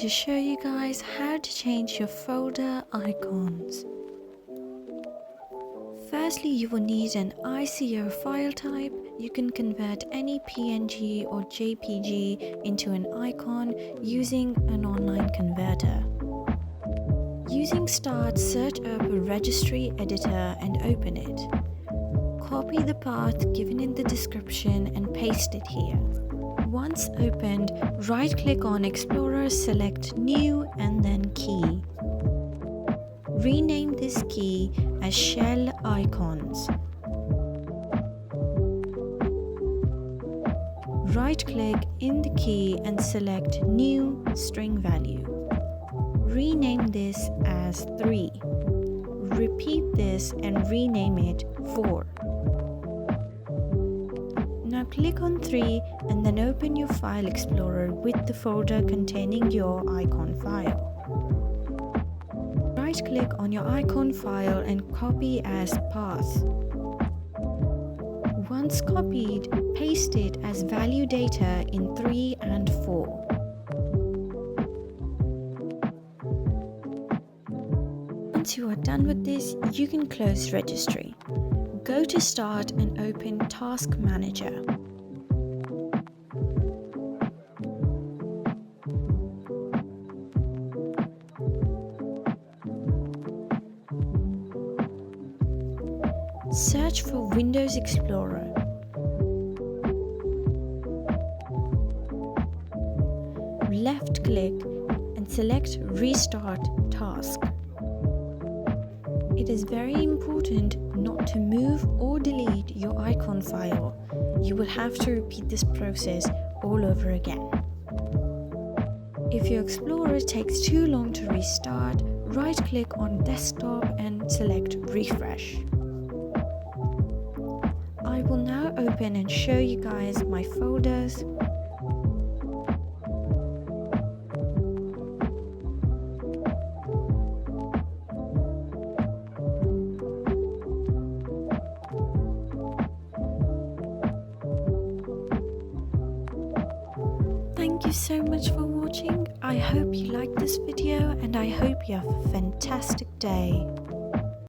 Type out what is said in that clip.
to show you guys how to change your folder icons. Firstly, you will need an ICO file type. You can convert any PNG or JPG into an icon using an online converter. Using Start, search up a registry editor and open it. Copy the path given in the description and paste it here. Once opened, right-click on Explorer, select New and then Key. Rename this key as Shell Icons. Right-click in the key and select New String Value. Rename this as 3. Repeat this and rename it 4. Now click on 3 and then open your File Explorer with the folder containing your icon file. Right-click on your icon file and copy as path. Once copied, paste it as value data in 3 and 4. Once you are done with this, you can close Registry. Go to Start and open Task Manager. Search for Windows Explorer. Left-click and select Restart Task. It is very important not to move or delete your icon file. You will have to repeat this process all over again. If your Explorer takes too long to restart, right-click on Desktop and select Refresh. I will now open and show you guys my folders. Thank you so much for watching. I hope you liked this video and I hope you have a fantastic day.